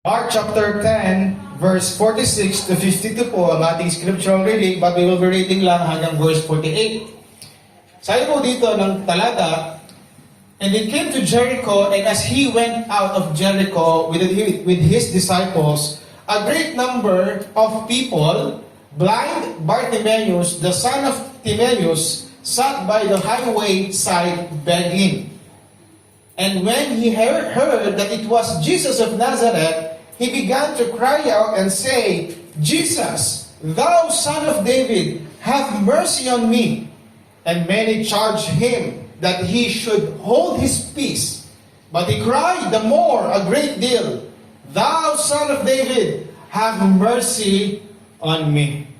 Mark chapter 10, verse 46 to 52 po ang ating scriptural reading, but we will be reading lang hanggang verse 48. Sabi po dito ng talata, "And it came to Jericho, and as he went out of Jericho with his disciples, a great number of people, blind Bartimaeus, the son of Timaeus, sat by the highway side begging. And when he heard that it was Jesus of Nazareth, he began to cry out and say, 'Jesus, thou son of David, have mercy on me.' And many charged him that he should hold his peace. But he cried the more a great deal, 'Thou son of David, have mercy on me.'"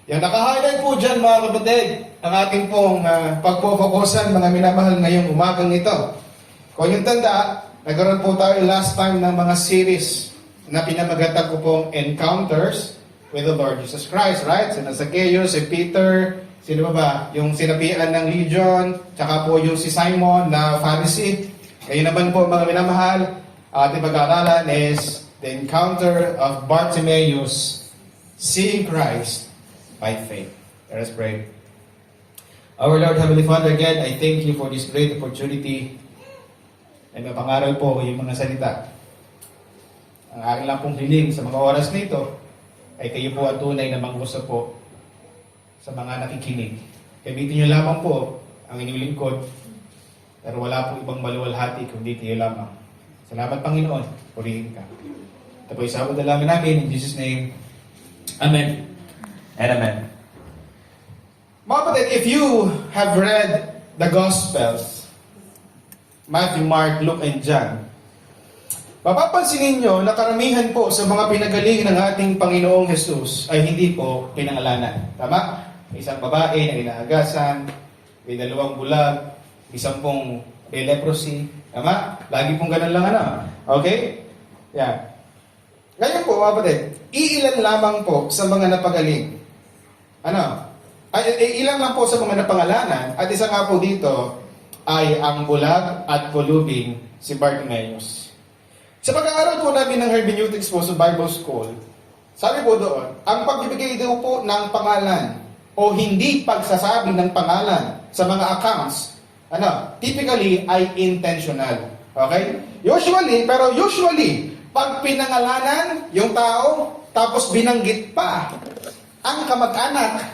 Yan, naka-highlight po dyan mga kapatid, ang ating pong pagpofokusan, mga minamahal ngayong umagang ito. Kung yung tanda, nagkaroon po tayo last time ng mga series na pinamagatag ko pong Encounters with the Lord Jesus Christ, right? Si Zacchaeus, si Peter, sino ba? Yung sinapian ng Legion, tsaka po yung si Simon na Pharisee. Ngayon naman po mga minamahal, ating pag-aaralan is the encounter of Bartimaeus, seeing Christ by faith. Let us pray. Our Lord, Heavenly Father, again, I thank you for this great opportunity. And mapangaral po yung mga salita. Ang aking lang pong hiling sa mga oras na ito ay kayo po ang tunay na mangusap po sa mga nakikinig. Gamitin niyo lamang po ang inyong lingkod, pero wala po ibang maluwalhati kundi kayo lamang. Salamat, Panginoon. Purihin ka. Ito po isabot na lang namin in Jesus' name. Amen. And amen. Mga kapatid, if you have read the Gospels, Matthew, Mark, Luke, and John, mapapansin ninyo na karamihan po sa mga pinagaling ng ating Panginoong Jesus ay hindi po pinangalanan. Tama? May isang babae na inaagasan, may 2 bulag, may 10 may leprosy. Tama? Lagi pong ganun lang Okay? Yan. Ngayon po, mga kapatid, iilan lamang po sa mga napagaling. Ilan lang po sa mga napangalanan, at isa nga po dito ay ang bulag at kulubing si Bartimaeus. Sa pag-aaral po namin ng hermeneutics po sa Bible School, sabi po doon, ang pagbibigay daw po ng pangalan o hindi pagsasabi ng pangalan sa mga accounts, typically ay intentional. Okay? Usually, pag pinangalanan yung tao, tapos binanggit pa ang kamag-anak,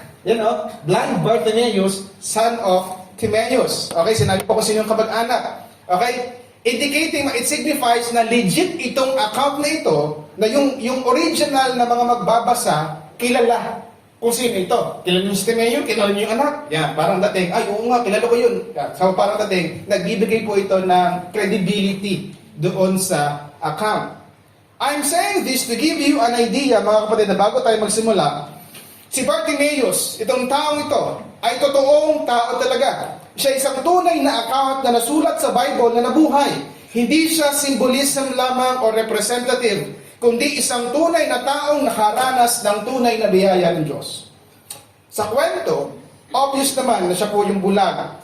blind Bartimaeus, son of Timaeus. Okay, sinabi po ko sa inyong kamag-anak. Okay? Indicating, it signifies na legit itong account na ito, na yung original na mga magbabasa, kilala kung sino ito. Kilala niyo si Timaeus, kilala niyo yung anak. Yan, parang dating, ay, oo nga, kilala ko yun. Yan. So, parang dating, nagbibigay po ito ng credibility doon sa account. I'm saying this to give you an idea, mga kapatid, na bago tayo magsimula, si Bartimaeus, itong taong ito, ay totoong tao talaga. Siya isang tunay na account na nasulat sa Bible na nabuhay. Hindi siya symbolism lamang o representative, kundi isang tunay na taong nakaranas ng tunay na biyaya ng Diyos. Sa kwento, obvious naman na siya po yung bulag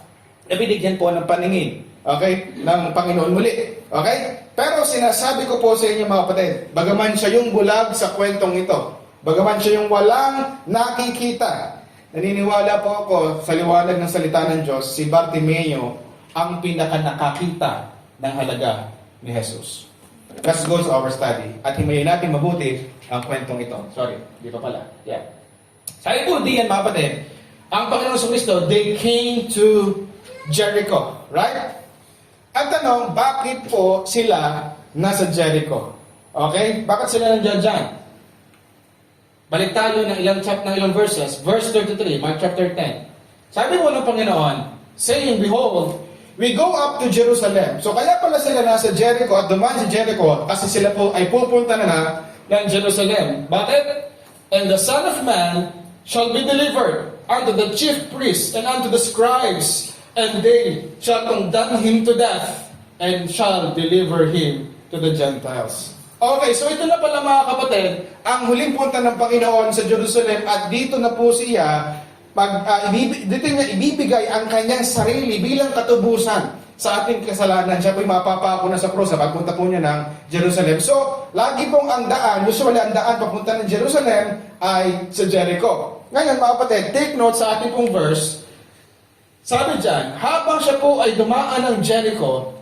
na binigyan po ng paningin, okay, ng Panginoon muli. Okay? Pero sinasabi ko po sa inyo mga kapatid, bagaman siya yung bulag sa kwentong ito, bagaman siya yung walang nakikita, naniniwala po ako sa liwanag ng salita ng Diyos, si Bartimeo ang pinaka-nakakita ng halaga ni Jesus. Let's go to our study. At himayin natin mabuti ang kwentong ito. Sorry, di pa pala. Yeah. Sabi po diyan mga kapatid, ang Panginoon sa Kristo, they came to Jericho. Right? Ang tanong, bakit po sila nasa Jericho? Okay? Bakit sila nandiyan dyan? Balik tayo ng ilang verses. Verse 33, Mark chapter 10. Sabi po ng Panginoon, saying, "Behold, we go up to Jerusalem." So kaya pala sila nasa Jericho at dumaan sa Jericho kasi sila po ay pupunta na ng Jerusalem. Bakit? "And the Son of Man shall be delivered unto the chief priests and unto the scribes, and they shall condemn him to death, and shall deliver him to the Gentiles." Okay, so ito na pala mga kapatid, ang huling punta ng Panginoon sa Jerusalem, at dito na po siya, dito niya ibibigay ang kanyang sarili bilang katubusan sa ating kasalanan. Siya po'y mapapako na sa krus sa pagpunta po niya ng Jerusalem. So, lagi pong ang daan, usually ang daan papunta ng Jerusalem ay sa Jericho. Ngayon, mga kapatid, take note sa ating pong verse. Sabi dyan, habang siya po ay dumaan ng Jericho,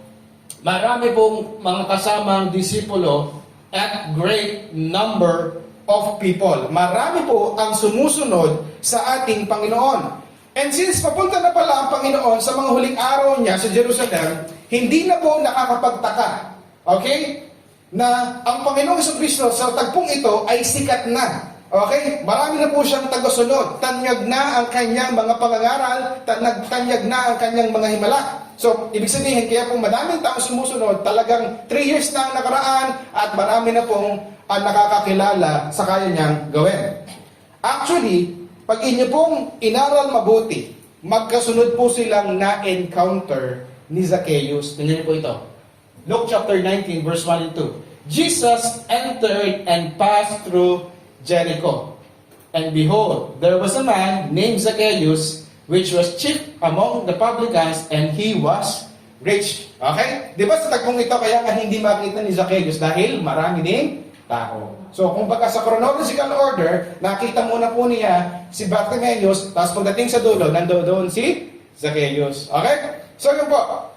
marami pong mga kasamang disipulo at great number of people. Marami po ang sumusunod sa ating Panginoon. And since papunta na pala ang Panginoon sa mga huling araw niya sa Jerusalem, hindi na po nakakapagtaka, okay, na ang Panginoong Jesucristo sa tagpong ito ay sikat na. Okay? Marami na po siyang tagasunod. Tanyag na ang kanyang mga pangangaral, tanyag na ang kanyang mga himala. So, ibig sabihin, kaya po madaming tao sumusunod, talagang 3 years na ang nakaraan at marami na pong nakakakilala sa kaya niyang gawin. Actually, pag inyo pong inaral mabuti, magkasunod po silang na-encounter ni Zacchaeus. Tingnan niyo po ito. Luke chapter 19, verse 1 and 2. Jesus entered and passed through Jericho. And behold, there was a man named Zacchaeus, which was chief among the publicans, and he was rich. Okay? Di ba sa tagpong ito, kaya nga hindi makita ni Zacchaeus dahil marami ding tao. So, kung baga sa chronological order, nakita muna po niya si Bartimaeus, tapos pagdating sa dulo, nandoon si Zacchaeus. Okay? So, yun po.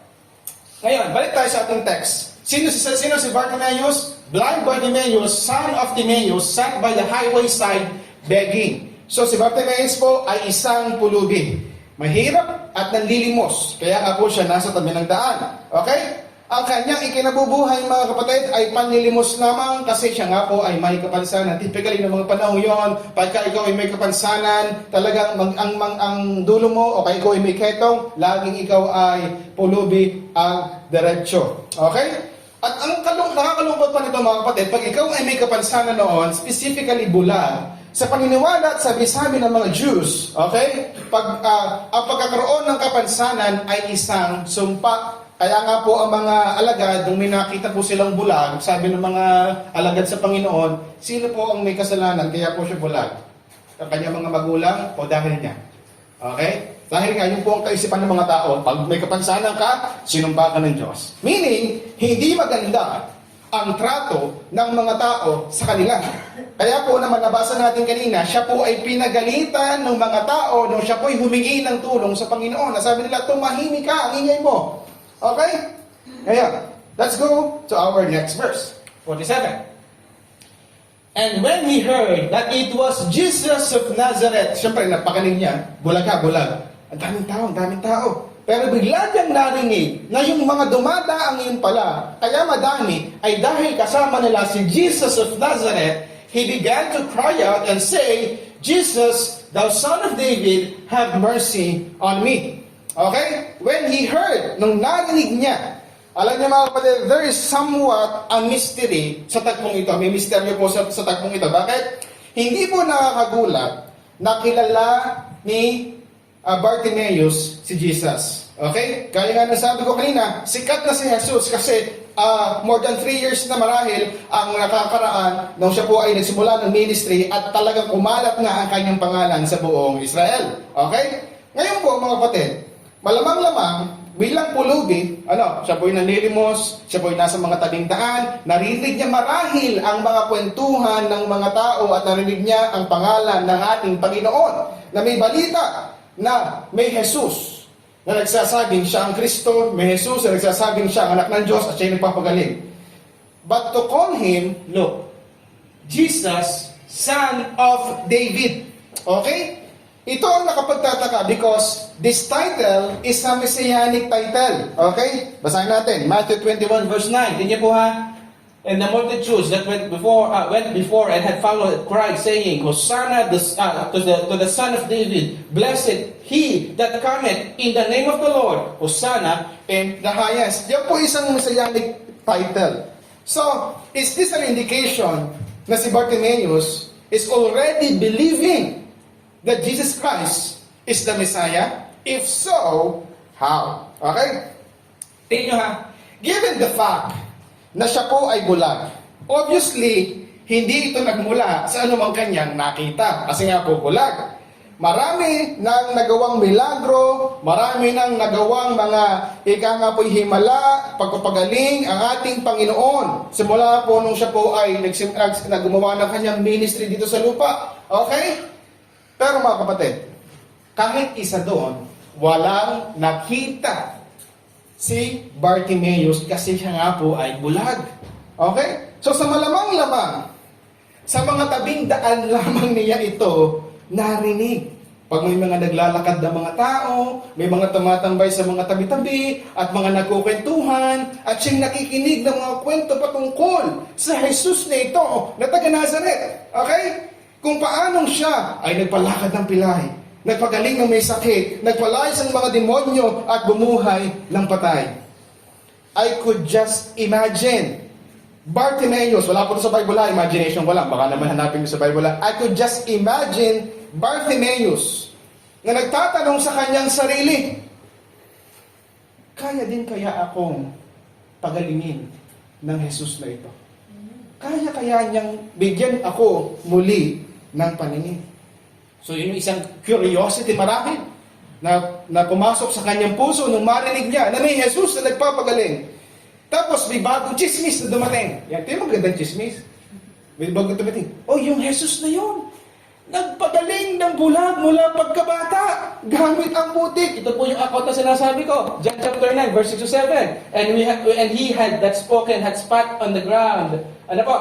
Ngayon, balik tayo sa ating text. Sino si Bartimaeus? Blind Bartimaeus, son of Timaeus, sat by the highway side begging. So, si Bartimaeus po ay isang pulubi. Mahirap at nanlilimos. Kaya nga po siya nasa tabi ng daan. Okay? Ang kanyang ikinabubuhay, mga kapatid, ay panlilimos lamang kasi siya nga po ay may kapansanan. Typically, ng mga panahon yon, pagka ikaw ay may kapansanan, talagang ang dulo mo, o kaya ikaw ay may ketong, laging ikaw ay pulubi ang diretsyo. Okay? At ang nakakalungkot pa nito, mga kapatid, pag ikaw ay may kapansanan noon, specifically bulag, sa paniniwala at sabi-sabi ng mga Jews, okay? Ang pagkakaroon ng kapansanan ay isang sumpa. Kaya nga po ang mga alagad, nung may nakita po silang bulag, sabi ng mga alagad sa Panginoon, sino po ang may kasalanan kaya po siya bulag? Ang kanyang mga magulang o dahil niya? Okay? Dahil nga yun po ang kaisipan ng mga tao, pag may kapansanan ka, sinumpa ka ng Diyos. Meaning, hindi maganda ang trato ng mga tao sa kanila. Kaya po naman nabasa natin kanina, siya po ay pinagalitan ng mga tao nung siya po ay humingi ng tulong sa Panginoon. Nasabi nila, tumahimik ka, ang ingay mo. Okay? Kaya, let's go to our next verse. 47. And when he heard that it was Jesus of Nazareth, siyempre napakaling niya, bulag ka, bulag. Ang daming tao. Pero bigla niyang narinig na yung mga dumadaang yun pala, kaya madami, ay dahil kasama nila si Jesus of Nazareth, he began to cry out and say, Jesus, thou son of David, have mercy on me. Okay? When he heard, nung narinig niya, alam niyo mga kapatid, there is somewhat a mystery sa tagpong ito. May misteryo po sa tagpong ito. Bakit? Hindi po nakakagulat na kilala ni Bartimaeus si Jesus. Okay? Kaya nga nasabi ko kanina, sikat na si Jesus kasi more than 3 years na marahil ang nakakaraan nung siya po ay nagsimula ng ministry at talagang kumalat nga ang kanyang pangalan sa buong Israel. Okay? Ngayon po mga kapatid, malamang-lamang bilang pulubi, siya po'y nanlilimos, siya po'y nasa mga tabing daan, narinig niya marahil ang mga kwentuhan ng mga tao at narinig niya ang pangalan ng ating Panginoon na may balita na may Jesus na nagsasabing siya ang Kristo, may Jesus na nagsasabing siya ang anak ng Diyos at siya yung nagpapagaling. But to call him, look, Jesus, son of David. Okay? Ito ang nakapagtataka because this title is a messianic title. Okay? Basahin natin. Matthew 21 verse 9. Tingnan po ha. And the multitudes that went before and had followed cried, saying, Hosanna to the Son of David. Blessed he that cometh in the name of the Lord. Hosanna in the highest. Yan po isang messianic title. So, is this an indication na si Bartimaeus is already believing that Jesus Christ is the Messiah? If so, how? Okay? Tingnan nyo ha. Given the fact na siya po ay bulag, obviously, hindi ito nagmula sa anumang kanyang nakita. Kasi nga po bulag. marami nang nagawang milagro, marami nang nagawang mga ika nga po'y himala, pagpapagaling ang ating Panginoon. Simula po nung siya po ay gumawa ng kanyang ministry dito sa lupa. Okay? Pero mga kapatid, kahit isa doon, walang nakita si Bartimaeus kasi siya nga po ay bulag. Okay? So sa malamang-lamang, sa mga tabing daan lamang niya ito narinig. Pag may mga naglalakad na mga tao, may mga tumatambay sa mga tabi-tabi, at mga nagkukwentuhan, at siyang nakikinig ng mga kwento patungkol sa Jesus na ito, na taga Nazaret. Okay? Kung paanong siya ay nagpalakad ng pilay, nagpagaling ng may sakit, nagpalayas ng mga demonyo, at bumuhay ng patay. I could just imagine Bartimaeus, wala po sa Bible, imagination ko lang, baka naman hanapin mo sa Bible. I could just imagine Bartimaeus na nagtatanong sa kanyang sarili, kaya din kaya akong pagalingin ng Jesus na ito? Kaya niyang bigyan ako muli ng paningin? So yun yung isang curiosity marahil na pumasok sa kanyang puso nung marinig niya na may Jesus na nagpapagaling. Tapos may bagong chismis na dumating. Yan, ito yung magandang chismis. May bagong dumating. Oh, yung Jesus na yun, nagpagaling ng bulag mula pagkabata, gamit ang putik. Ito po yung akot na sinasabi ko. John chapter 9, verse 6 to 7. And he had that spoken, had spat on the ground. Ano po?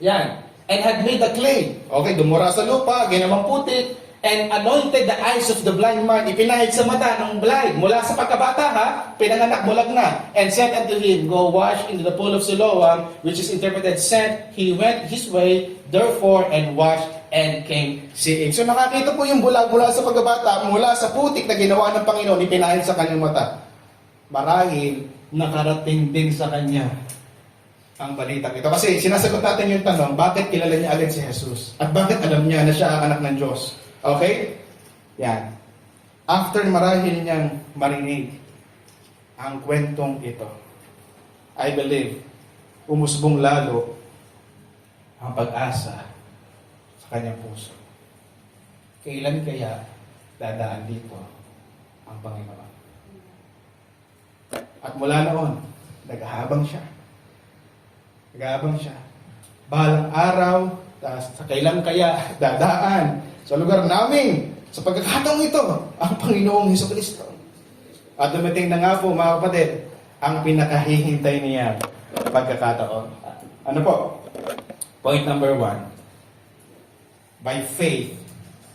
Yan. And had made a clay. Okay, dumura sa lupa, ginawang putik, and anointed the eyes of the blind man. Ipinahid sa mata ng blind. Mula sa pagkabata, pinanganak, bulag na. And said unto him, go wash into the pool of Siloam, which is interpreted, sent. He went his way, therefore, and washed, and came seeing. So nakakita po yung bulag mula sa pagkabata, mula sa putik na ginawa ng Panginoon, ipinahid sa kanyang mata. Marahil, nakarating din sa kanya ang balitang ito. Kasi sinasagot natin yung tanong, bakit kilala niya agad si Jesus? At bakit alam niya na siya ang anak ng Diyos? Okay? Yan. After marahil niyang marinig ang kwentong ito, I believe, umusbong lalo ang pag-asa sa kanyang puso. Kailan kaya dadaan dito ang Panginoon? At mula noon, naghahabang siya. Naghahabang siya. Balang araw, sa kailan kaya dadaan sa lugar namin, sa pagkakataong ito, ang Panginoong Hesukristo. At dumating na nga po, mga kapatid, ang pinakahihintay niya pagkakataon. Ano po? Point number 1. By faith,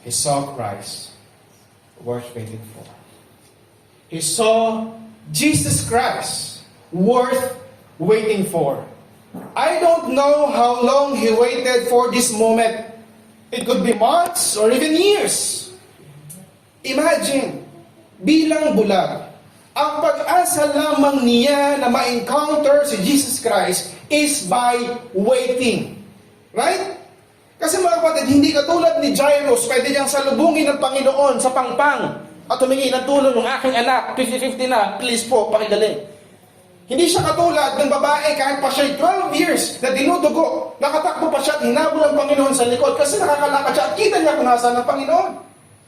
he saw Christ worth waiting for. He saw Jesus Christ worth waiting for. I don't know how long he waited for this moment. It could be months or even years. Imagine, bilang bulag, ang pag-asa lamang niya na ma-encounter si Jesus Christ is by waiting. Right? Kasi mga kapatid, hindi katulad ni Jairus, pwede niyang salubungin ng Panginoon sa pangpang at humingi ng tulong ng aking anak, 50-50 na, please po, pakigaling. Hindi siya katulad ng babae kahit pa siya 12 years na dinudugo. Nakatakbo pa siya at hinabol ang Panginoon sa likod kasi nakakalakad siya at kita niya kung nasaan ang Panginoon.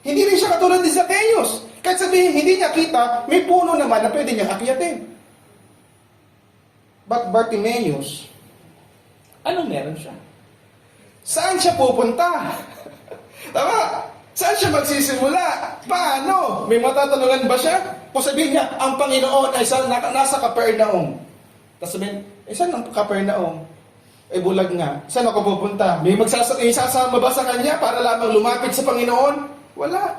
Hindi rin siya katulad ni Zacchaeus. Kahit sabihin hindi niya kita, may puno naman na pwede niyang akyatin. But Bartimaeus, anong meron siya? Saan siya pupunta? Tama? Saan siya magsisimula? Paano? May matatanungan ba siya? Kung sabihin niya, ang Panginoon ay nasa Capernaum. Tapos sabihin, saan ang Capernaum? Bulag nga. Saan ako pupunta? May sasama ba sa kanya para lamang lumapit sa Panginoon? Wala.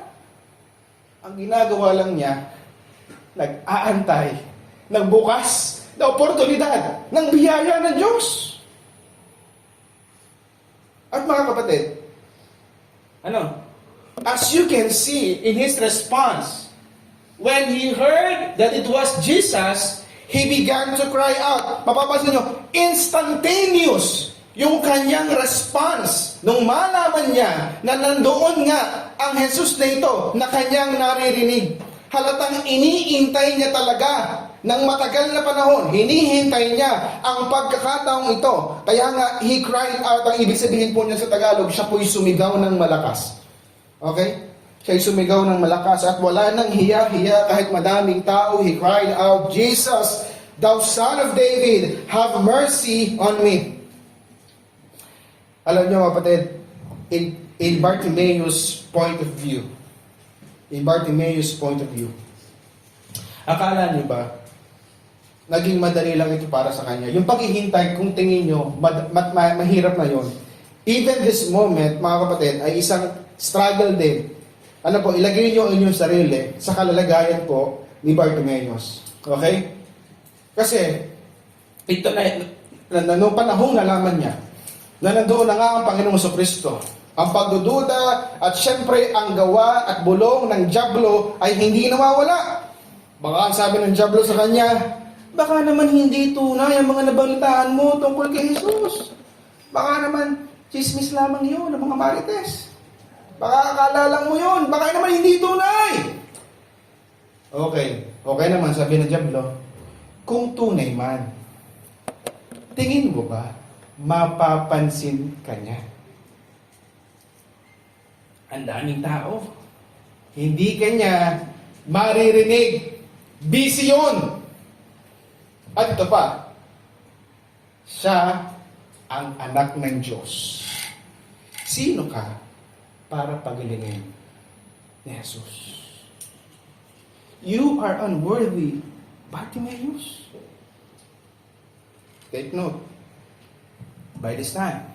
Ang ginagawa lang niya, nag-aantay ng bukas na oportunidad ng biyaya ng Diyos. At mga kapatid, as you can see in his response, when he heard that it was Jesus, he began to cry out. Mapapansin nyo, instantaneous yung kanyang response nung malaman niya na nandoon nga ang Jesus na ito na kanyang naririnig. Halatang iniintay niya talaga ng matagal na panahon. Hinihintay niya ang pagkakataong ito. Kaya nga, he cried out. Ang ibig sabihin po niya sa Tagalog, siya po'y sumigaw ng malakas. Okay? Siya'y sumigaw ng malakas at wala nang hiya-hiya kahit madaming tao. He cried out, Jesus, thou son of David, have mercy on me. Alam niyo kapatid, in Bartimaeus' point of view, akala niyo ba, naging madali lang ito para sa kanya? Yung paghihintay, kung tingin niyo, mahirap na yon. Even this moment, mga kapatid, ay isang struggle din. Ano po, ilagay niyo ang inyong sarili sa kalalagayan po ni Bartimaeus. Okay? Kasi, ito na noong panahong nalaman niya, na nandoon na nga ang Panginoong Kristo. Ang pagdududa at syempre ang gawa at bulong ng dyablo ay hindi nawawala. Baka ang sabi ng dyablo sa kanya, baka naman hindi tunay ang mga nabalitaan mo tungkol kay Jesus. Baka naman chismis lamang yun ng mga marites. Baka akala lang mo yun. Baka naman hindi tunay. Okay naman, sabi ng dyablo, kung tunay man, tingin mo ba mapapansin ka niya? Ang daming tao. Hindi kanya maririnig. Busy yun. At ito pa, siya ang anak ng Diyos. Sino ka para pagalingin ni Jesus? You are unworthy, Bartimaeus. Take note. By this time,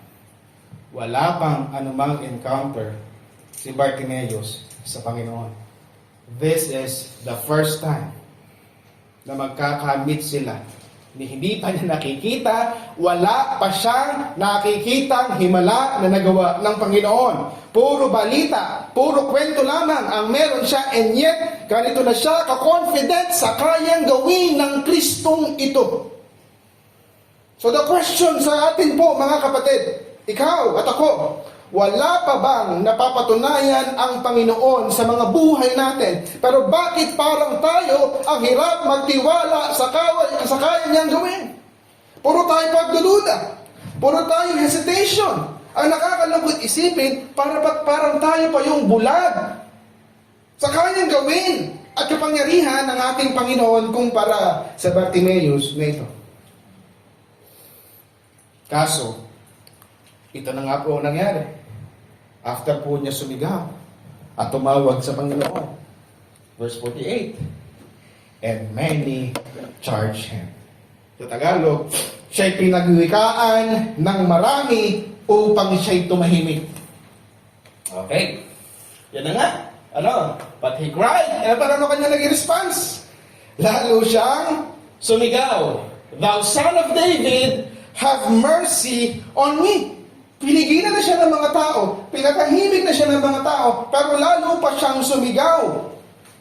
wala pang anumang encounter si Bartimaeus sa Panginoon. This is the first time na magkakamit sila. Hindi pa niya nakikita, wala pa siyang nakikitang himala na nagawa ng Panginoon. Puro balita, puro kwento lamang ang meron siya, and yet, ganito na siya ka-confident sa kayang gawin ng Kristong ito. So the question sa atin po, mga kapatid, ikaw at ako, wala pa bang napapatunayan ang Panginoon sa mga buhay natin? Pero bakit parang tayo ang hirap magtiwala sa kaya niyang gawin? Puro tayo pagdududa. Puro tayo hesitation. Ang nakakalungkot isipin, parang tayo pa yung bulag sa kanyang gawin at kapangyarihan ng ating Panginoon kumpara sa Bartimaeus na ito. Kaso, ito na nga po nangyari. After po niya sumigaw at tumawag sa Panginoon. Verse 48. And many charged him. Sa Tagalog, siya'y pinagwikaan ng marami upang siya'y tumahimik. Okay. Yan na nga. But he cried. Paano kanya naging response? Lalo siyang sumigaw. Thou son of David, have mercy on me. Pinigilan na siya ng mga tao. Pinatahimik na siya ng mga tao. Pero lalo pa siyang sumigaw.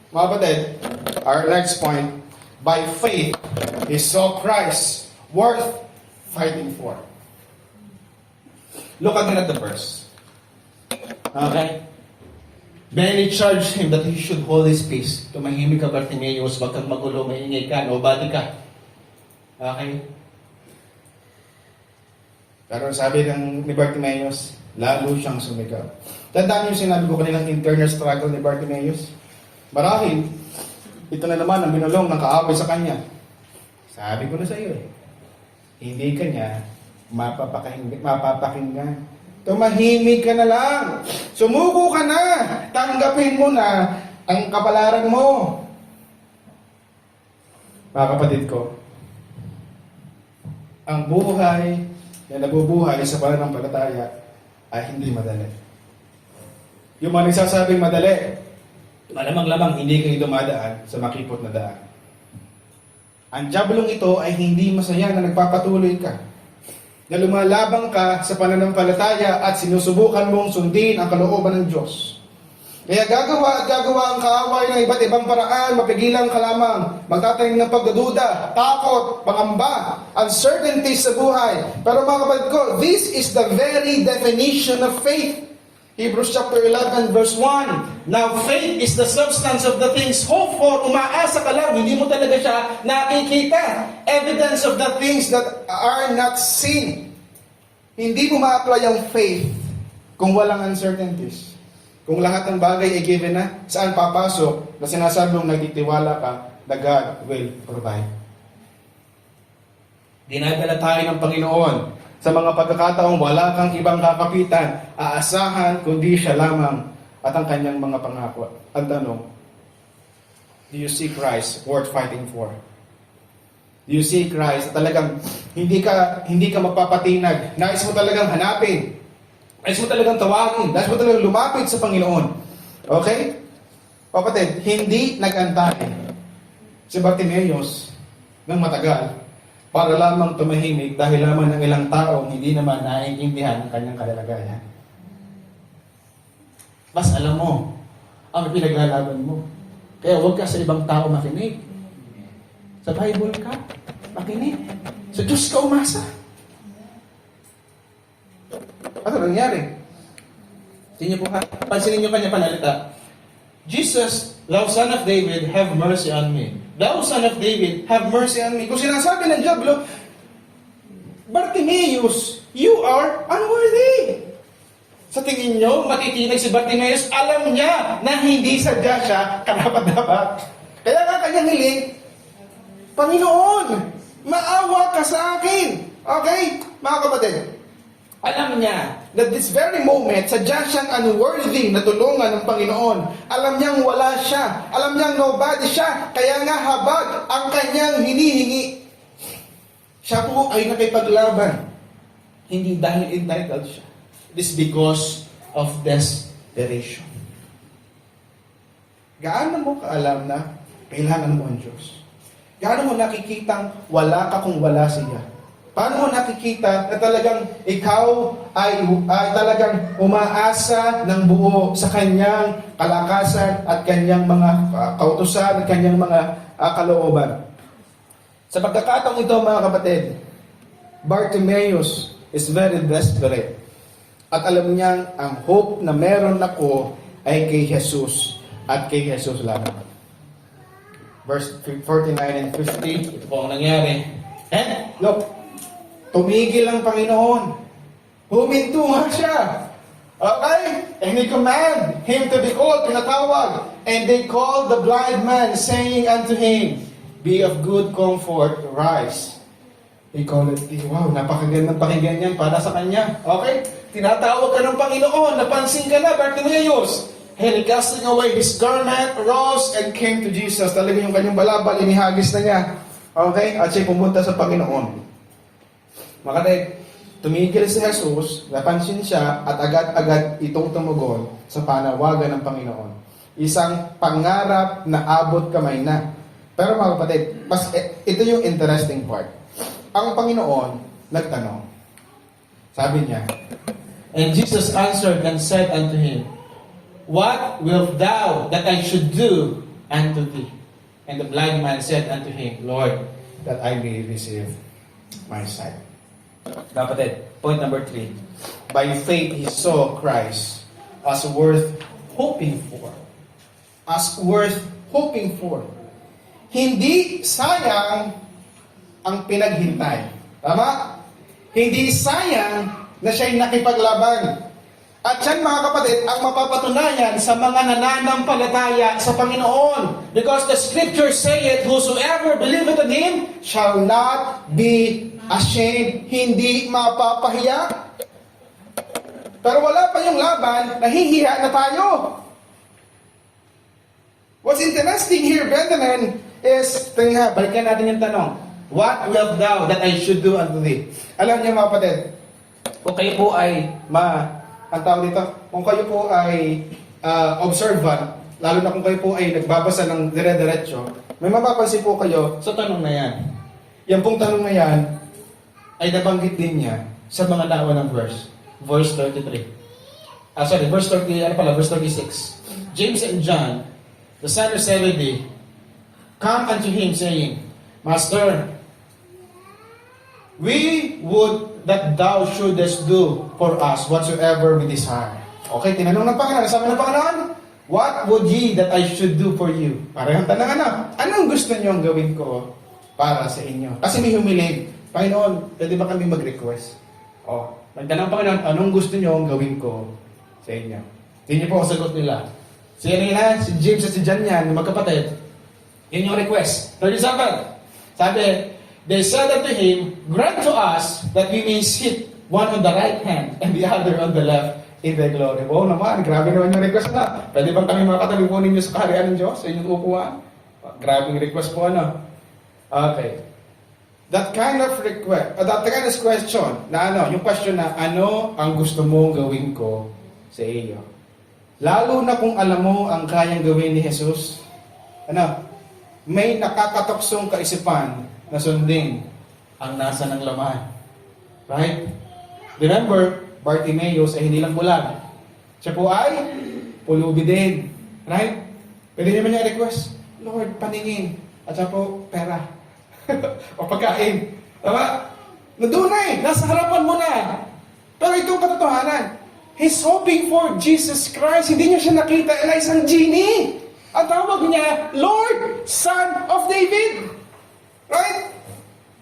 Mga kapatid, our next point, by faith, he saw Christ worth fighting for. Look again at the verse. Okay? Many charged him that he should hold his peace. Tumahimik ka, Bartimaeus, wag kang magulo, maingay ka, nobody ka. Okay? Pero sabi ni Bartimaeus, lalo siyang sumigaw. Tandaan niyo yung sinabi ko kaninang internal struggle ni Bartimaeus? Marahil, ito na naman ang binulong ng kaaway sa kanya. Sabi ko na sa iyo hindi ka niya mapapakinggan. Tumahimik ka na lang. Sumuko ka na. Tanggapin mo na ang kapalaran mo. Mga kapatid ko, ang buhay na nabubuhay sa pananampalataya ay hindi madali. Yung mga nagsasabing madali, malamang-lamang hindi kayo dumadaan sa makipot na daan. Ang diablong ito ay hindi masaya na nagpapatuloy ka, na lumalabang ka sa pananampalataya at sinusubukan mong sundin ang kalooban ng Diyos. Kaya gagawa ang kaaway ng iba't ibang paraan, mapigilan ka lamang, magtatanim ng pagdududa, takot, pangamba, uncertainties sa buhay. Pero mga kapatid ko, this is the very definition of faith. Hebrews chapter 11 verse 1. Now faith is the substance of the things hoped for. Umaasa ka lang, hindi mo talaga siya nakikita. Evidence of the things that are not seen. Hindi mo ma-apply ang faith kung walang uncertainties. Kung lahat ng bagay ay given na, saan papasok na sinasabi mong nagtitiwala ka na God will provide? Dinadala tayo ng Panginoon sa mga pagkakataong wala kang ibang kakapitan, aasahan kundi siya lamang at ang kanyang mga pangako. Ang tanong, do you see Christ worth fighting for? Do you see Christ talagang hindi ka mapapatinag? Nais mo talagang hanapin. Nais mo talagang tawagin. Nais mo talagang lumapit sa Panginoon. Okay? Kapatid, hindi nag-antay si Bartimeus ng matagal para lamang tumahimik dahil lamang ng ilang taong hindi naman naiintindihan ang kanyang kalagayan. Mas alam mo ang pinaglalaban mo. Kaya huwag ka sa ibang tao makinig. Sa Bible ka, makinig. Sa Diyos ka umasa. Ano nangyari? Tingnan po ha. Pansinin niyo kanya panalita. Jesus, thou son of David, have mercy on me. Thou son of David, have mercy on me. Kung sinasabi ng Diablo, Bartimeus, you are unworthy. Sa tingin nyo, makikinig si Bartimeus, alam niya na hindi sadya siya karapat-dapat. Kaya nga kanyang hiling, Panginoon, maawa ka sa akin. Okay? Mga kapatid, alam niya that this very moment, sadya siyang unworthy na tulungan ng Panginoon. Alam niyang wala siya. Alam niyang nobody siya. Kaya nga habag ang kanyang hinihingi. Siya po ay nakipaglaban. Hindi dahil entitled siya. It is because of desperation. Gaano mo kaalam na kailangan mo ang Diyos? Gaano mo nakikitang wala ka kung wala siya? Paano mo nakikita na talagang ikaw ay talagang umaasa ng buo sa kanyang kalakasan at kanyang mga kautusan at kanyang mga kalooban? Sa pagkakataong ito, mga kapatid, Bartimeus is very desperate. At alam niyang ang hope na meron ako ay kay Jesus at kay Jesus lamang. Verse 49 and 50, ito po ang nangyari. And look, tumigil ang Panginoon. Huminto nga siya. Okay? And he commanded him to be called, pinatawag. And they called the blind man, saying unto him, be of good comfort, rise. He called it, wow, napakagandang pakinggan yan para sa kanya. Okay? Tinatawag ka ng Panginoon, napansin ka na, Bartimeus. And he casting away his garment, rose, and came to Jesus. Talaga yung kanyang balabal, inihagis na niya. Okay? At siya pumunta sa Panginoon. Makatid, tumigil si Jesus, napansin siya, at agad-agad itong tumugon sa panawagan ng Panginoon. Isang pangarap na abot kamay na. Pero mga kapatid, ito yung interesting part. Ang Panginoon nagtanong. Sabi niya, and Jesus answered and said unto him, what wilt thou that I should do unto thee? And the blind man said unto him, Lord, that I may receive my sight. Kapatid, point number 3. By faith, he saw Christ as worth hoping for. As worth hoping for. Hindi sayang ang pinaghintay. Tama? Hindi sayang na siya'y nakipaglaban. At yan, mga kapatid, ang mapapatunayan sa mga nananampalataya sa Panginoon. Because the scriptures say it, whosoever believeth in Him shall not be ashamed. Hindi mapapahiya. Pero wala pa yung laban, nahihiya na tayo. What's interesting here, brethren, is, balikan natin yung tanong, what wilt thou that I should do unto thee? Alam niyo, mga kapatid, kung kayo po ay ang tawag dito, kung kayo po ay observant, lalo na kung kayo po ay nagbabasa ng dire-diretso, may mapapansin po kayo sa tanong na yan. Yan pong tanong na yan ay nabanggit din niya sa mga lawa ng verse. Verse 33. Verse 36. James and John, the son of Zebedee, come unto him saying, Master, we would that thou shouldest do for us whatsoever we desire. Okay, tinanong ng Panginoon. Sabi ng Panginoon, what would ye that I should do for you? Parang tanong anong gusto niyong gawin ko para sa inyo? Kasi may humiling, Panginoon, pwede ba kami mag-request? Nagtanong Panginoon, anong gusto niyong gawin ko sa inyo? Yun yung po ang sagot nila. Si Nina, si James at si John yan, yung magkapatid. Yun yung request. 37. Sabi, they said unto him, grant to us that we may sit one on the right hand and the other on the left in thy glory. Wow naman, grabe naman yung request na. Pwede bang kami makatabi po ninyo sa kaharian ng Diyos sa inyong upuan? Grabe yung request po, ano? Okay. That kind of request, that kind of question, na ano, yung question na, ano ang gusto mong gawin ko sa iyo? Lalo na kung alam mo ang kayang gawin ni Jesus, ano, may nakakatoksong kaisipan na sundin ang nasa ng laman. Right? Remember, Bartimaeus ay hindi lang bulag. Siya po ay pulubi din. Right? Pwede naman niya request, Lord, paningin. At siya po, pera. O pagkain. Tama? Nadunay, nasa harapan mo na. Pero itong katotohanan, he's hoping for Jesus Christ. Hindi niya siya nakita, isang genie. Ang tawag niya, Lord, Son of David. Right?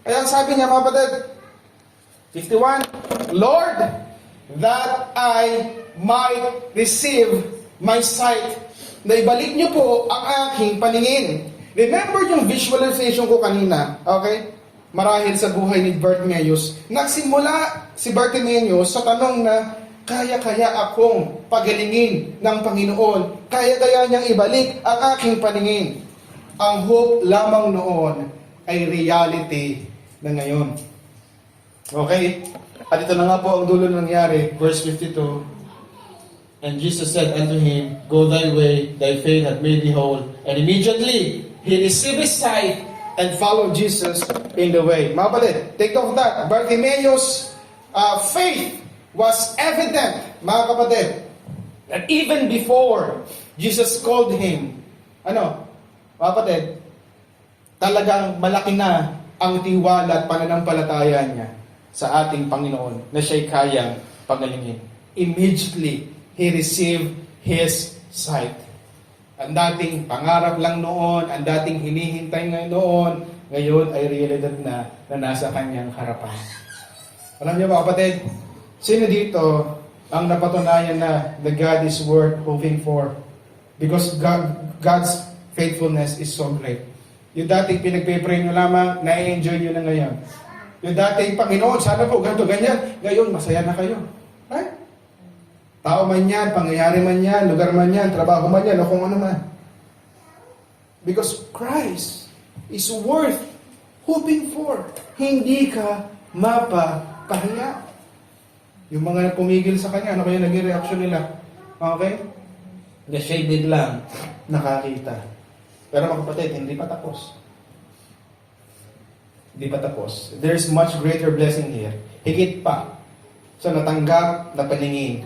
Kaya sabi niya, mga kapatid, 51, Lord, that I might receive my sight. Na ibalik niyo po ang aking paningin. Remember yung visualization ko kanina, okay? Marahil sa buhay ni Bartimaeus, nagsimula si Bartimaeus sa tanong na, kaya-kaya akong pagalingin ng Panginoon. Kaya-kaya niyang ibalik ang aking paningin. Ang hope lamang noon ay reality na ngayon. Okay? At ito na nga po ang dulo nangyari. Verse 52. And Jesus said unto him, Go thy way, thy faith hath made thee whole. And immediately, he received his sight and followed Jesus in the way. Mga kapatid, take note of that. Bartimaeus' faith was evident, mga kapatid, that even before Jesus called him, mga kapatid, talagang malaki na ang tiwala at pananampalataya niya sa ating Panginoon na siya'y kayang pagalingin. Immediately, he received his sight. Ang dating pangarap lang noon, ang dating hinihintay noon, ngayon ay realidad na nasa kanyang harapan. Alam niyo mga kapatid, sino dito ang napatunayan na the God is worth hoping for? Because God's faithfulness is so great. Yung dating pinagpipray nyo lamang, na-enjoy nyo na ngayon. Yung dating Panginoon, sana po ganito, ganyan. Ngayon, masaya na kayo. Right? Tao man yan, pangyayari man yan, lugar man yan, trabaho man yan, o kung ano man. Because Christ is worth hoping for. Hindi ka mapapahiya. Yung mga pumigil sa kanya, ano kaya naging reaction nila? Okay? Na siya'y biglang nakakita. Pero mga kapatid, hindi pa tapos. Hindi pa tapos. There's much greater blessing here. Higit pa sa natanggap na paningin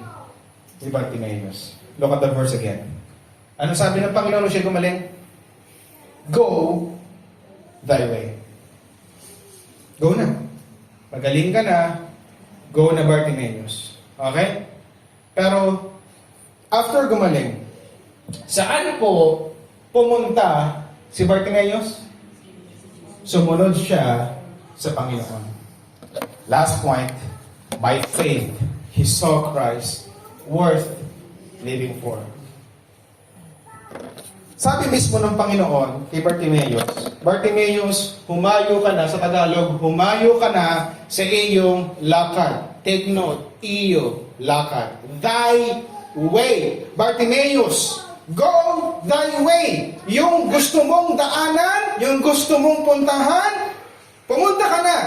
ni Bartimaeus. Look at the verse again. Ano sabi ng Panginoon nung siya gumaling? Go thy way. Go na. Magaling ka na, go na Bartimaeus. Okay? Pero, after gumaling, saan po pumunta si Bartimaeus? Sumunod siya sa Panginoon. Last point, by faith, he saw Christ worth living for. Sabi mismo ng Panginoon kay Bartimaeus, humayo ka na, sa Tagalog, humayo ka na sa iyong lakad. Take note, iyo lakad. Thy way. Bartimaeus, go thy way. Yung gusto mong daanan, yung gusto mong puntahan, pumunta ka na.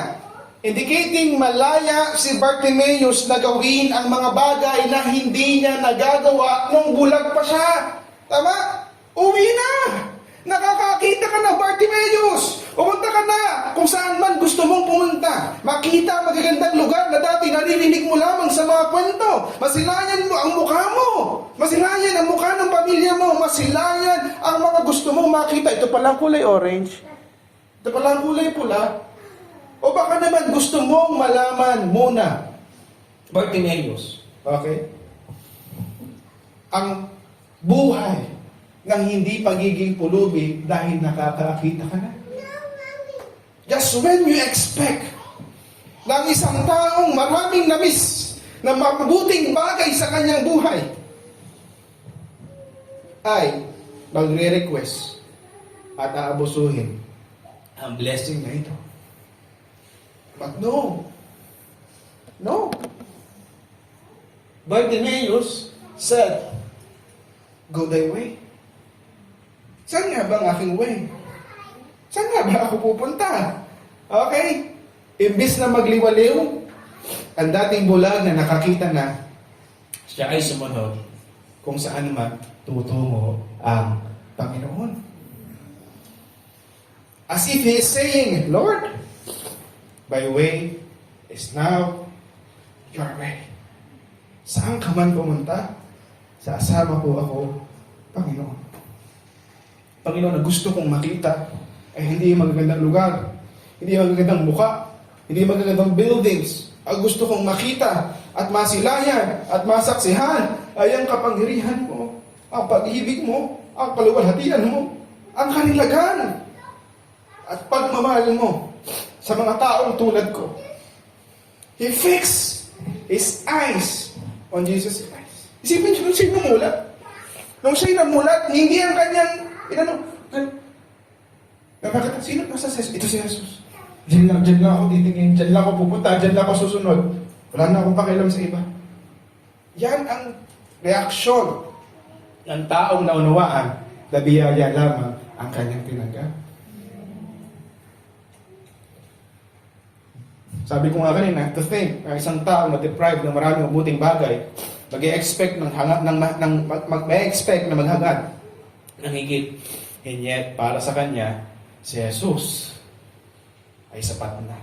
Indicating malaya si Bartimaeus na gawin ang mga bagay na hindi niya nagagawa nung bulag pa siya. Tama? Uwi na! Nakakakita ka na, Bartimaeus! Pumunta ka na kung saan man gusto mong pumunta. Makita ang magagandang lugar na dati naririnig mo lamang sa mga kwento. Masilayan mo ang mukha mo. Masilayan ang mukha ng pamilya mo. Masilayan ang mga gusto mong makita. Ito palang kulay orange. Ito palang kulay pula. O baka naman gusto mong malaman muna, Bartimaeus, okay? Ang buhay ng hindi pagiging pulubi dahil nakakakita ka na. Just when you expect ng isang taong maraming namis na mabuting bagay sa kanyang buhay, ay magre-request at aabusuhin ang blessing na ito. But no. No. Bartimaeus said, "Go thy way." Saan nga ba ang aking way? Saan nga ba ako pupunta? Okay? Imbis na magliwaliw, ang dating bulag na nakakita na, siya ay sumunod kung saan man tutungo ang Panginoon. As if He is saying, "Lord, my way is now your way." Saan ka man pumunta, sasama po ako, Panginoon. Panginoon, na gusto kong makita ay hindi magagandang lugar, hindi magagandang mukha, hindi magagandang buildings. Ang gusto kong makita at masilayan at masaksihan ay ang kapangyarihan mo, ang pag-ibig mo, ang kaluwalhatian mo, ang kanilagan at pagmamahal mo sa mga taong tulad ko. He fixed His eyes on Jesus Christ. Isipin niyo, nung siya'y namulat. Nung siya'y namulat, hindi ang kanyang, nakakita, sino nasa Jesus? Ito si Jesus. Diyan lang ako titingin, diyan lang ako pupunta, diyan lang ako susunod. Wala na akong pakialam sa iba. Yan ang reaksyon ng taong naunawaan na biyaya lamang ang kanyang tinanggap. Sabi ko nga kanina, to think, ang isang tao na deprived ng maraming mabuting bagay, mag-expect mag-expect na maghangad ng higit. And yet, para sa kanya, si Jesus ay sapat na.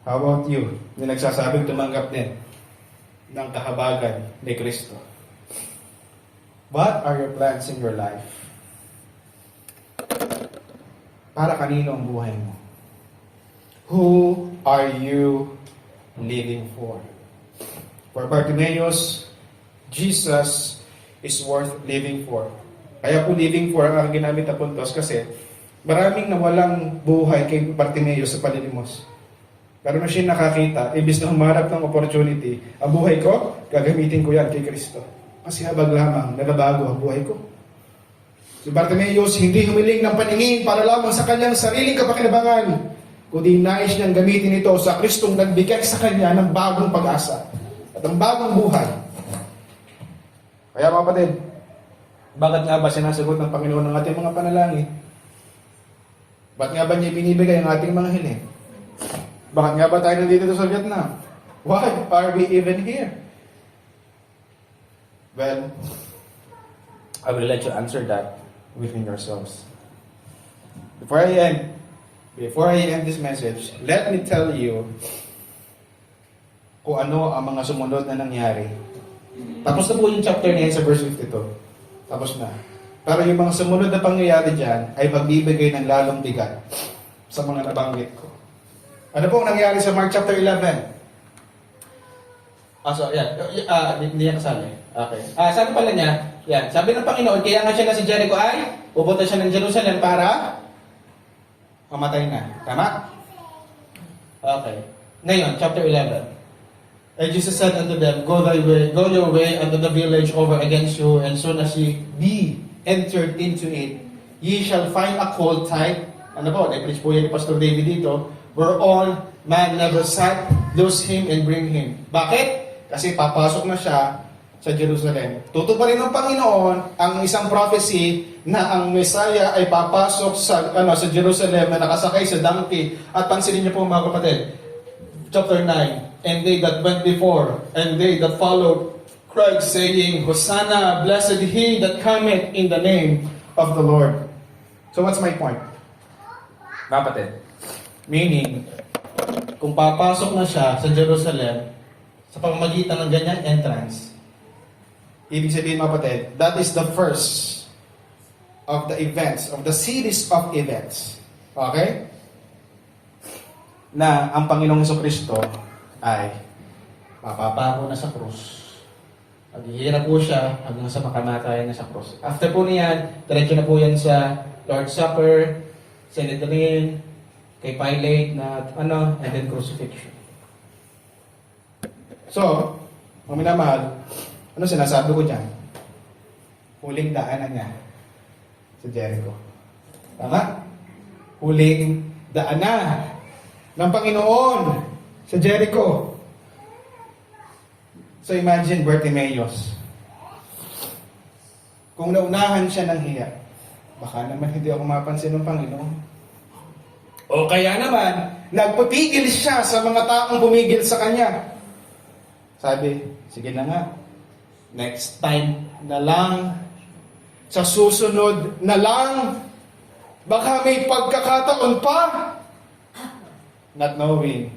How about you? Yung nagsasabing tumanggap din ng kahabagan ni Kristo. What are your plans in your life? Para kanino ang buhay mo? Who are you living for? For Bartimaeus, Jesus is worth living for. Kaya po living for ang aking ginamit na puntos kasi maraming nawalang buhay kay Bartimaeus sa palimos. Pero na siya nakakita, ibis na humarap ng opportunity, ang buhay ko, gagamitin ko yan kay Kristo. Kasi habang lamang, nagabago ang buhay ko. Si Bartimaeus hindi humiling ng paningin para lamang sa kanyang sariling kapakinabangan, kundi nais niyang gamitin ito sa Kristong nagbigay sa kanya ng bagong pag-asa at ng bagong buhay. Kaya mga kapatid, bakit nga ba sinasagot ng Panginoon ng ating mga panalangin? Bakit nga ba niya binibigay ang ating mga hiling? Bakit nga ba tayo nandito sa Vietnam? Why are we even here? Well, I will let you answer that within yourselves. Before I end this message, let me tell you kung ano ang mga sumunod na nangyari. Tapos na po yung chapter na yan sa verse 52. Tapos na. Pero yung mga sumunod na pangyayari dyan ay magbibigay ng lalong bigat sa mga nabanggit ko. Ano po ang nangyari sa Mark chapter 11? Hindi yan kasali. Okay. Sabi pala niya, yan, sabi ng Panginoon, kaya nga siya na si Jericho ay pupunta siya ng Jerusalem para mamatay na. Tama? Okay. Ngayon, chapter 11. And Jesus said unto them, go your way unto the village over against you, and soon as ye be entered into it, ye shall find a colt tied. Ano po, na-preach po yan ni Pastor David dito, whereon man never sat, loose him and bring him. Bakit? Kasi papasok na siya sa Jerusalem. Tutuparin ng Panginoon ang isang prophecy na ang Messiah ay papasok sa Jerusalem na nakasakay sa donkey. At pansinin niyo po mga kapatid, chapter 9, and they that went before, and they that followed, cried, saying, Hosanna, blessed he that cometh in the name of the Lord. So what's my point? Kapatid, meaning, kung papasok na siya sa Jerusalem, sa pamamagitan ng ganyang entrance, ibig sabihin mga kapatid, that is the first of the events, of the series of events. Okay? Na ang Panginoong Jesucristo ay mapapako na sa krus. Maghihirap po siya hanggang sa makamatay na sa krus. After po niyan, diretso na po yan sa Lord's Supper, Sanhedrin, kay Pilate na and then crucifixion. So, mga minamahal, ano sinasabi ko dyan? huling daanan niya sa Jericho. Tama? Huling daanan ng Panginoon sa Jericho. So imagine Bartimaeus. Kung naunahan siya ng hiya, baka naman hindi ako mapansin ng Panginoon. O kaya naman, nagpapigil siya sa mga taong bumigil sa kanya. Sabi, sige na nga, next time na lang, sa susunod na lang, baka may pagkakataon pa. Not knowing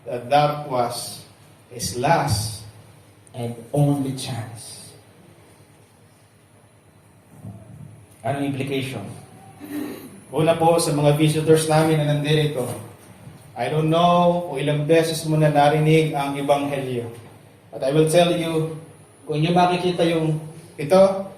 that that was his last and only chance. Anong implication? Una po sa mga visitors namin na nandito, I don't know kung ilang beses mo na narinig ang Ebanghelyo. But I will tell you, kung inyo makikita yung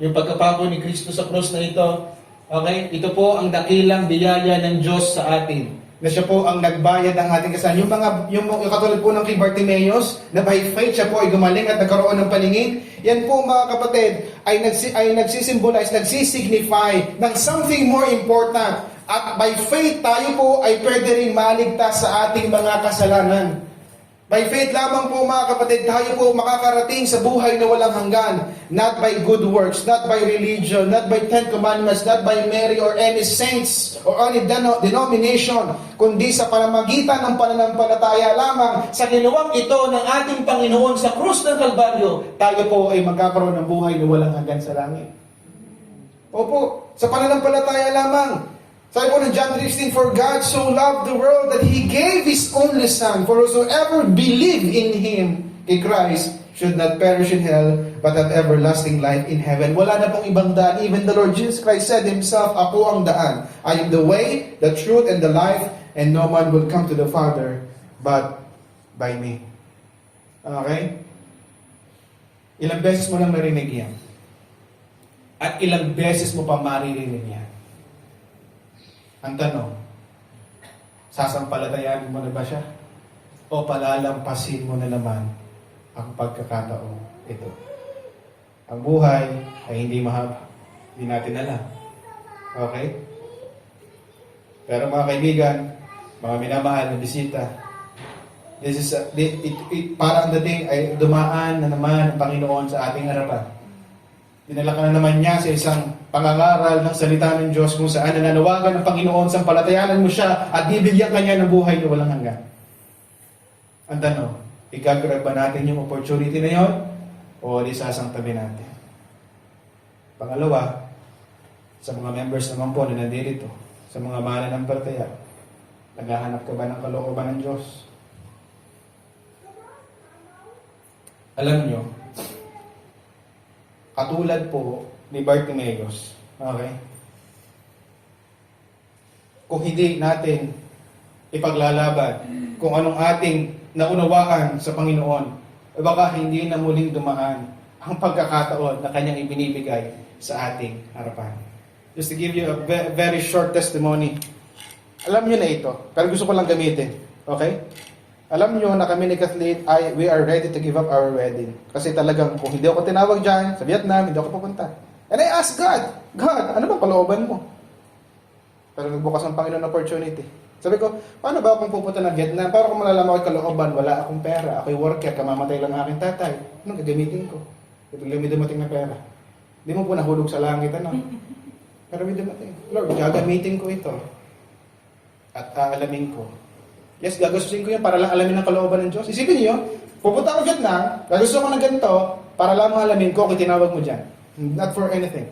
pagkapako ni Kristo sa krus na ito, okay? Ito po ang dakilang biyaya ng Diyos sa atin. Na siya po ang nagbayad ng ating kasalanan. Yung katulad po ng kay Bartimaeus, na by faith siya po ay gumaling at nagkaroon ng paningin. Yan po mga kapatid, ay nagsisimbolize, nagsisignify ng something more important. At by faith, tayo po ay pwede rin maligtas sa ating mga kasalanan. By faith lamang po mga kapatid, tayo po makakarating sa buhay na walang hanggan. Not by good works, not by religion, not by 10 commandments, not by Mary or any saints or any denomination, kundi sa pamamagitan ng pananampalataya lamang sa ginawang ito ng ating Panginoon sa krus ng Kalbaryo, tayo po ay magkakaroon ng buhay na walang hanggan sa langit. Opo, sa pananampalataya lamang. Sabi po ng John 3:16, for God so loved the world that He gave His only Son, for whosoever believe in Him, in Christ, should not perish in hell, but have everlasting life in heaven. Wala na pong ibang daan. Even the Lord Jesus Christ said Himself, ako ang daan. I am the way, the truth, and the life, and no man will come to the Father but by me. Okay? Ilang beses mo lang marinig yan. At ilang beses mo pa maririnig yan. Ang tanong, sasampalatayan mo na ba siya? O palalampasin mo na naman ang pagkakataong ito? Ang buhay ay hindi mahaba. Hindi natin alam. Okay? Pero mga kaibigan, mga minamahal na bisita, parang dating ay dumaan na naman ang Panginoon sa ating harapan. Dinala ka na naman niya sa isang pangangaral ng salita ng Diyos kung saan nananawagan ng Panginoon, sampalatayanan mo siya at bibigyan ka niya ng buhay na walang hanggan. Ang tanong, igagrab ba natin yung opportunity na yon o isasangtabi natin? Pangalawa, sa mga members naman po na nandito, sa mga mananampalataya, naghahanap ka ba ng kalooban ng Diyos? Alam nyo, katulad po ni Bartimaeus, okay? Kung hindi natin ipaglalaban kung anong ating naunawaan sa Panginoon, baka hindi na muling dumaan ang pagkakataon na Kanyang ibinibigay sa ating harapan. Just to give you a very short testimony. Alam nyo na ito, pero gusto ko lang gamitin. Okay? Alam nyo na kami ni Kathleen, we are ready to give up our wedding. Kasi talagang kung hindi ako tinawag dyan, sa Vietnam, hindi ako pupunta. And I asked God, ano bang kalooban mo? Pero nagbukas ang Panginoon opportunity. Sabi ko, paano ba akong pupunta ng Vietnam? Para kung malalaman ko kalooban, wala akong pera, ako'y worker, kamamatay lang ang aking tatay. Anong gagamitin ko? Biglang may dumating na pera. Hindi mo po nahulog sa langit, ano? Pero may dumating. Lord, gagamitin ko ito. At aalamin ko. Yes, gagastusin ko yan para lang alamin ang kalooban ng Diyos. Isipin niyo, pupunta ako Vietnam, gagastusin ko ng ganito, para lang alamin ko kung tinawag mo dyan. Not for anything.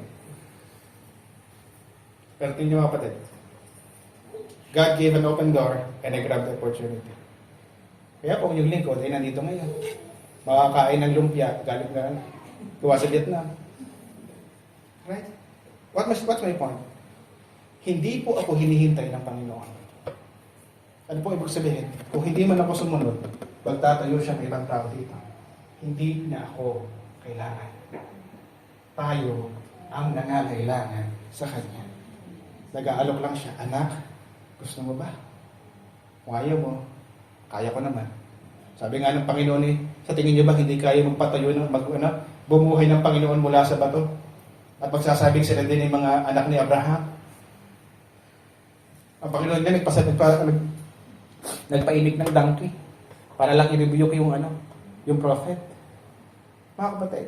Pero tingin niyo mga kapatid, God gave an open door and I grabbed the opportunity. Kaya kung yung lingkod ay nandito ngayon, makakain ng lumpia, galing na gawa sa Vietnam. Right? What's my point? Hindi po ako hinihintay ng Panginoon. Ano po ibig sabihin? Kung hindi man ako sumunod, magtatayo siya ng ibang tao dito. Hindi niya ako kailangan. Tayo ang nangangailangan sa Kanya. Nag-aalok lang siya, anak, gusto mo ba? Kung ayaw mo, kaya ko naman. Sabi nga ng Panginoon sa tingin niyo ba hindi kaya magpatayo ng bumuhay ng Panginoon mula sa bato? At magsasabing sila din yung mga anak ni Abraham. Ang Panginoon din nagpainit ng donkey para lang i-rebuke yung prophet. Mga kapatid,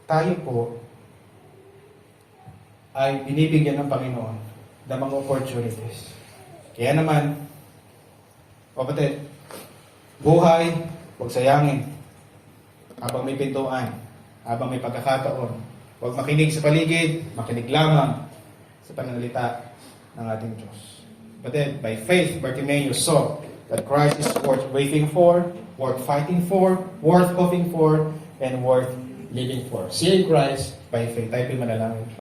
tayo po ay binibigyan ng Panginoon ng mga opportunities. Kaya naman, kapatid, buhay, huwag sayangin. Habang may pintuan, habang may pagkakataon, huwag makinig sa paligid, makinig lamang sa pananalita ng ating Diyos. Kapatid, by faith, Bartimaeus saw that Christ is worth waiting for, worth fighting for, worth hoping for, and worth living for. See Christ by faith. Tayo po'y manalangin.